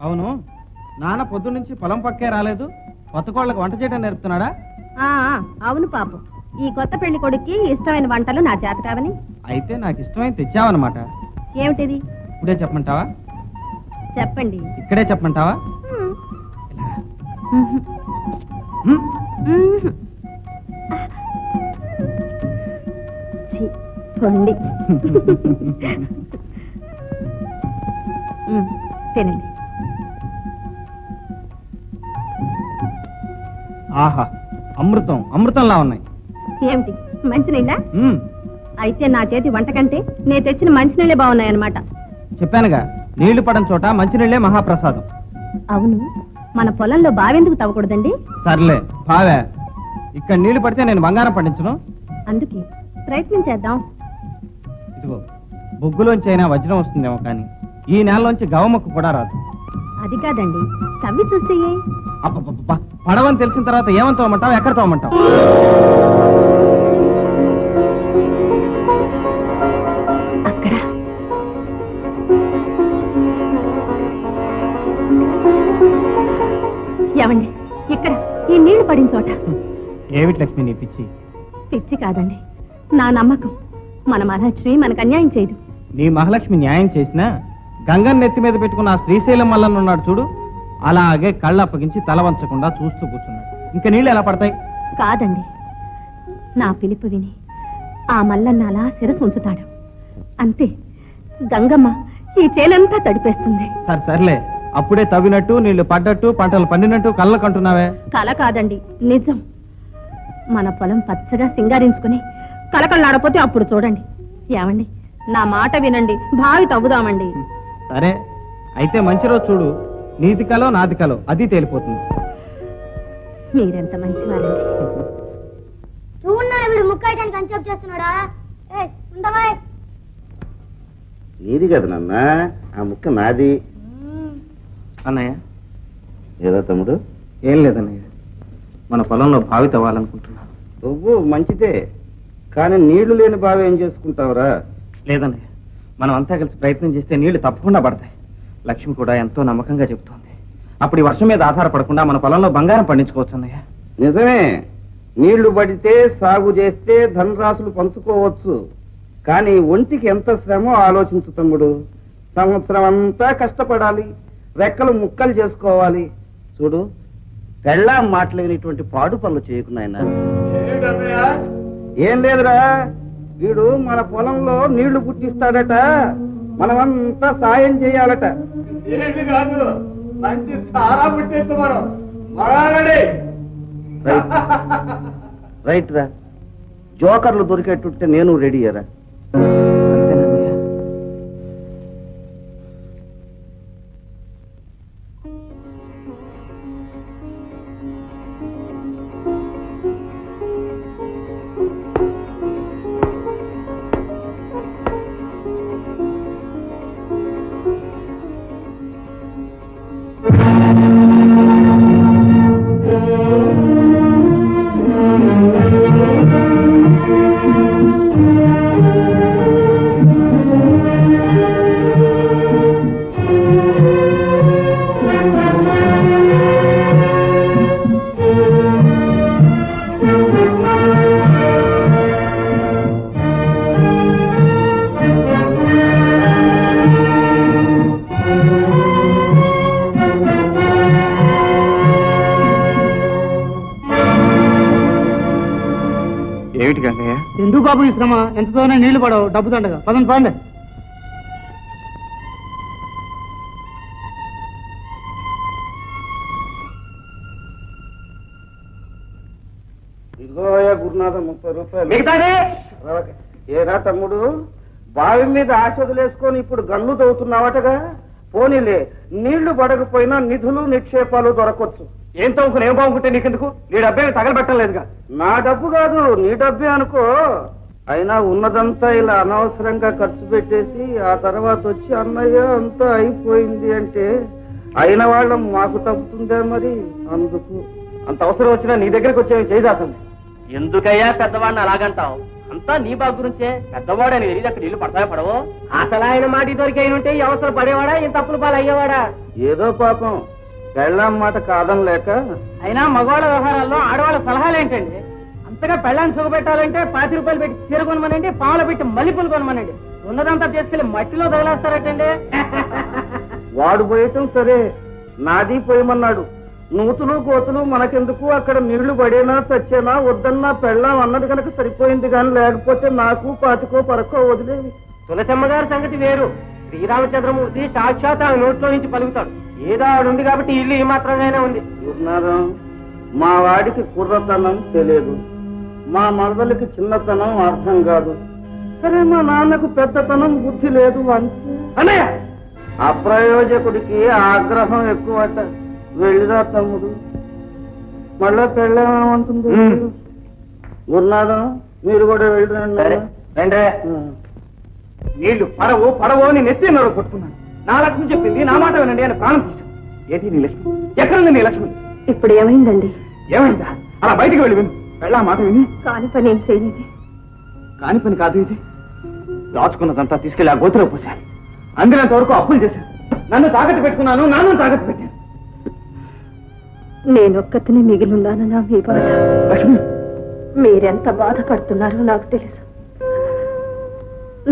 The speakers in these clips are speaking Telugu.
అవును, నాన్న పొద్దు నుంచి పొలం పక్కే రాలేదు. కొత్త కోళ్ళకి వంట చేయడం నేర్పుతున్నాడా? అవును పాపం, ఈ కొత్త పెళ్లి కొడుక్కి ఇష్టమైన వంటలు నా చేత కావని. అయితే నాకు ఇష్టమైన తెచ్చావన్నమాట. ఏమిటిది? ఇప్పుడే చెప్పమంటావా? చెప్పండి. ఇక్కడే చెప్పమంటావా? తినండి. ఆహా, అమృతం అమృతంలా ఉన్నాయి. ఏమిటి, మంచినీళ్ళ? అయితే నా చేతి వంట కంటే నేను తెచ్చిన మంచినీళ్ళే బాగున్నాయన్నమాట. చెప్పానుగా, నీళ్లు పడని చోట మంచినీళ్లే మహాప్రసాదం. అవును, మన పొలంలో బావెందుకు తవ్వకూడదండి? సర్లే బావే, ఇక్కడ నీళ్లు పడితే నేను బంగారం పండించను. అందుకే ప్రయత్నం చేద్దాం. ఇదిగో, బొగ్గులోంచి అయినా వజ్రం వస్తుందేమో, కానీ ఈ నేలలోంచి గవముక్కు కూడా రాదు. అది కాదండి, తవ్వి చూస్తే. అబ్బబ్బబ్బా, పడవని తెలిసిన తర్వాత ఏమని తవ్వమంటావు, ఎక్కడ తవ్వమంటావు? అక్కడ. ఏమండి, ఇక్కడ ఈ నీళ్లు పడిన చోట. ఏమిటి లక్ష్మి నీ పిచ్చి? పిచ్చి కాదండి, నా నమ్మకం. మన మహాలక్ష్మి మనకు అన్యాయం చేయదు. నీ మహాలక్ష్మి న్యాయం చేసినా గంగన్ నెత్తి మీద పెట్టుకున్న ఆ శ్రీశైలం మల్లన్న ఉన్నాడు చూడు, అలాగే కళ్ళు అప్పగించి తల వంచకుండా చూస్తూ కూర్చున్నాడు. ఇంకా నీళ్ళు ఎలా పడతాయి? కాదండి, నా పిలుపు విని ఆ మల్లన్న అలా శిరసు ఉంచుతాడు. అంతే, గంగమ్మ ఈ చేనంతా తడిపేస్తుంది. సర్లే, అప్పుడే తవ్వినట్టు నీళ్లు పడ్డట్టు పంటలు పండినట్టు కళ్ళకంటున్నావే. కల కాదండి, నిజం. మన పొలం పచ్చగా సింగారించుకుని కలకల్లాడపోతే అప్పుడు చూడండి. ఏమండి, నా మాట వినండి, బావి తవ్వుదామండి. సరే, అయితే మంచి రోజు చూడు, నీది కలో నాది కలో అది తేలిపోతుంది. మీరెంత మంచివారండి. చూడన్నా వీడు ముక్కడానికి కన్సెప్ట్ చేస్తున్నాడా? నీది కదా నాన్న, ఆ ముక్క నాది. అన్నయ్య. ఏదో తమ్ముడు? ఏం లేదన్నయ్య, మన పొలంలో బావి తవ్వాలనుకుంటున్నాను. నువ్వు మంచిదే, కానీ నీళ్లు లేని బావి ఏం చేసుకుంటావురా? లేదన్నయ్య, మనం అంతా కలిసి ప్రయత్నం చేస్తే నీళ్లు తప్పకుండా పడతాయి. లక్ష్మి కూడా ఎంతో నమ్మకంగా చెబుతోంది. అప్పుడు ఈ వర్షం మీద ఆధారపడకుండా మన పొలంలో బంగారం పండించుకోవచ్చు అన్నయ్య. నిజమే, నీళ్లు పడితే సాగు చేస్తే ధనరాశులు పంచుకోవచ్చు. కానీ ఒంటికి ఎంత శ్రమో ఆలోచించు తమ్ముడు. సంవత్సరం అంతా కష్టపడాలి, రెక్కలు ముక్కలు చేసుకోవాలి. చూడు, పెళ్ళాం మాటలేనిటువంటి పాడు పనులు చేయకున్నాయన. ఏం లేదురా, వీడు మన పొలంలో నీళ్లు పుట్టిస్తాడట, మనమంతా సాయం చేయాలట. రైట్ రా, జోకర్లు దొరికేటుంటే నేను రెడీ అరా. ఎందుకు బాబు ఈ శ్రమ? ఎంతతోనే నీళ్లు పడవు, డబ్బు దండగా. పదండి పదండి. ఇదిగోయా గురునాథం 30 రూపాయలు. ఏరా తమ్ముడు, బావి మీద ఆశ వదిలేసుకొని ఇప్పుడు గన్ను తవ్వుతున్నావటగా? పోనీలే, నీళ్లు పడకపోయినా నిధులు నిక్షేపాలు దొరకొచ్చు. ఏం తవ్వుకుని ఏం బాగుంటే నీకెందుకు? నీ డబ్బే తగలబెట్టం లేదుగా. నా డబ్బు కాదు, నీ డబ్బే అనుకో. అయినా ఉన్నదంతా ఇలా అనవసరంగా ఖర్చు పెట్టేసి ఆ తర్వాత వచ్చి అన్నయ్య అంతా అయిపోయింది అంటే అయిన వాళ్ళం మాకు తప్పుతుందే మరి. అందుకు అంత అవసరం వచ్చినా నీ దగ్గరకు వచ్చేవి చేయదాసండి. ఎందుకయ్యా పెద్దవాడిని అలాగంటావు? అంతా నీ బాగు గురించే. పెద్దవాడు అని తెలియదు అక్కడ ఇల్లు పడతాయో పడవో. అసలు ఆయన మాట దొరికి అయినంటే ఈ అవసరం పడేవాడా, ఇంత తప్పులు పాలు అయ్యేవాడా? ఏదో పాపం పెళ్ళాం మాట కాదని లేక. అయినా మగవాళ్ళ వ్యవహారాల్లో ఆడవాళ్ళ సలహాలు ఏంటండి? అంతగా పెళ్ళాన్ని సుఖపెట్టాలంటే 5 రూపాయలు పెట్టి చీర కొనమనండి, పావులు పెట్టి మల్లెపూలు కొనమనండి. ఉన్నదంతా తీసుకెళ్లి మట్టిలో తగిలేస్తారటండి. వాడు పోయటం సరే, నాది పోయమన్నాడు. నూతులు కోతులు మనకెందుకు, అక్కడ నీళ్లు పడేనా చచ్చేనా వద్దన్నా పెళ్ళాం అన్నది కనుక సరిపోయింది, కానీ లేకపోతే నాకు పాతికో పరకో వదిలేవి. తులసమ్మ గారి సంగతి వేరు. శ్రీరామచంద్రమూర్తి సాక్షాత్ ఆ నోట్లో నుంచి పలుకుతాడు. ఏదో ఆడుంది కాబట్టి ఇల్లు ఈ మాత్రంగానే ఉంది. గురునాథం, మా వాడికి కుర్రతనం తెలియదు, మా మరదలకి చిన్నతనం అర్థం కాదు. సరే, మా నాన్నకు పెద్దతనం బుద్ధి లేదు అంతే. అన్నయ్య, అప్రయోజకుడికి ఆగ్రహం ఎక్కువట. వెళ్ళిరా తమ్ముడు, మళ్ళా పెళ్ళేమంటుంది. గురునాథం, మీరు కూడా వెళ్ళిరండి. నీళ్లు పడవు పడవు అని నెత్తి నడు కొట్టుకున్నాను. నా లక్ష్మి చెప్పింది, నా మాట వినండి అని ప్రాణం తీశాను. ఏది నీ లక్ష్మి? ఎక్కడుంది నీ లక్ష్మి? ఇప్పుడు ఏమైందండి? ఏమైందా? అలా బయటికి వెళ్ళి విను. వెళ్ళా మాట విని. కాని పని ఏం చేయలేదు. కాని పని కాదు ఇది. దాచుకున్నదంతా తీసుకెళ్లి ఆ గోతులో పోశాను. అందినంత వరకు అప్పులు చేశాను. నన్ను తాకట్టు పెట్టుకున్నాను, నాన్న తాకట్టు పెట్టాను. నేనొక్కతిని మిగిలిన్నానన్నా మీ బాధ. లక్ష్మి, మీరెంత బాధపడుతున్నారో నాకు తెలుసు.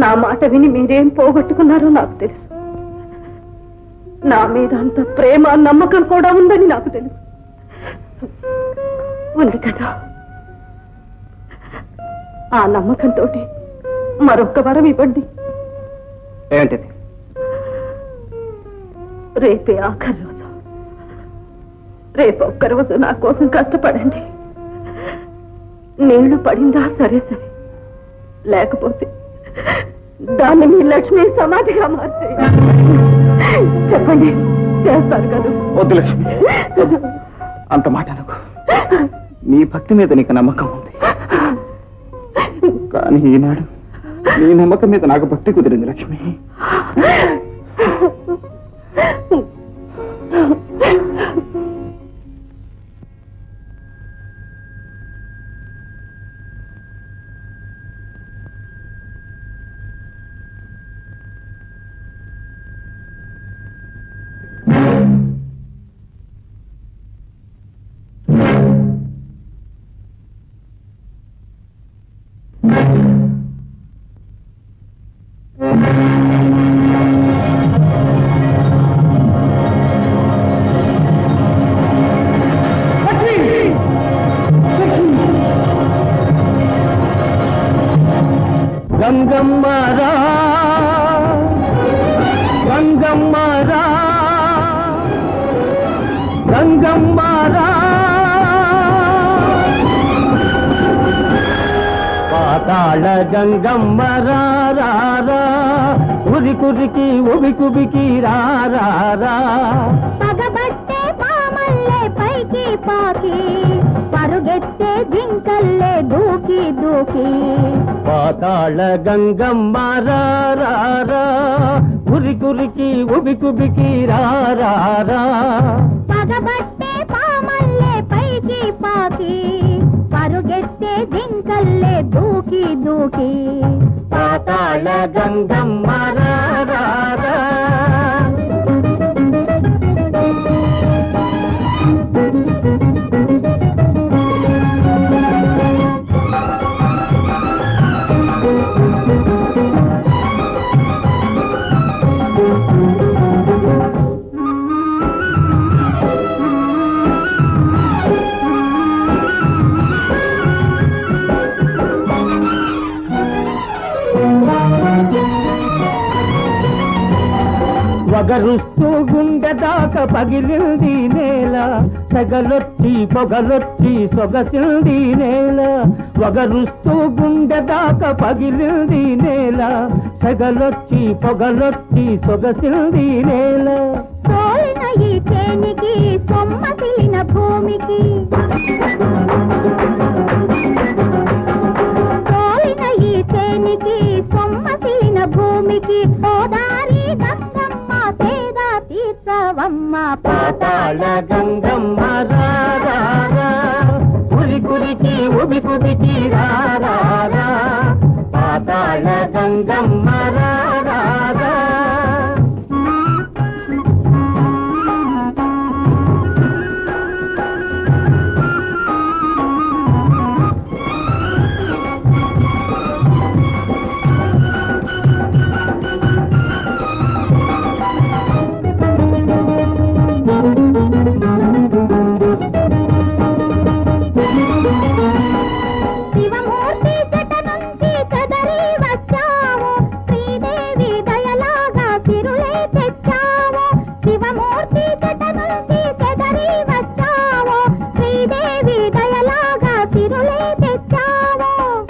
నా మాట విని మీరేం పోగొట్టుకున్నారో నాకు తెలుసు. నా మీద అంత ప్రేమ నమ్మకం కూడా ఉందని నాకు తెలుసు. ఉంది కదా, ఆ నమ్మకంతో మరొక్క వరం ఇవ్వండి. ఏంటిది? రేపే ఆఖరి రోజు. రేపు ఒక్కరోజు నా కోసం కష్టపడండి. నీళ్లు పడిందా సరే సరే, లేకపోతే దాన్ని మీ లక్ష్మి సమాధిగా మార్చే. చెప్పండి, చేస్తారు కదా? వద్దు లక్ష్మి, అంత మాట అనుకో. నీ భక్తి మీద నీకు నమ్మకం ఉంది, కానీ ఈనాడు నీ నమ్మకం మీద నాకు భక్తి కుదిరింది లక్ష్మి. గంగమ్మరా గంగమ్మరా గంగమ్మరా, పాతాళ గంగమ్మరా, ఉరి కురికి ఉబి కుబికి రారా. పగబట్టే పామల్లే పైకి పాకి, పరుగెత్తే జింకల్లే దూకి దూకి. పాతాళ గంగమ్మరా, ఉరి కురికి ఉబి కుబికి రారా. పగబట్టే పామల్లే పైకి పాకి, పరుగెత్తే జింకల్లే దూకి దూకి. పాతాళ గంగమ్మరా. వగరుస్తూ గుండె దాకా పగిలింది నేల, సెగలొచ్చి పొగలొచ్చి సొగసింది నేల. వగరుస్తూ గుండె దాకా పగిలింది నేల, సెగలొచ్చి పొగలొచ్చి సొగసింది నేల. సోలిన ఈ చేనికి సొమ్మసిలిన భూమికి, సోలిన ఈ చేనికి సొమ్మసిలిన భూమికి. ఓదారి గంగమ్మ సేదా తీర్చవమ్మ. పాతాళ గంగమ్మరా, ఉరి కురికి ఉబి కుబికి రారా. పాతాళ గంగమ్మ రారాదా.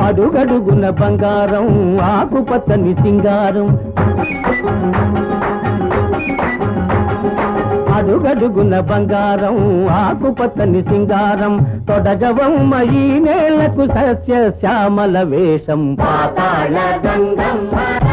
అడుగడుగున బంగారం ఆకుపచ్చని సింగారం, అడుగడుగున బంగారం ఆకుపచ్చని సింగారం, తొడగవమ్మ ఈ నేలకు సస్య శ్యామల వేషం పాతాళ గంగమ్మ.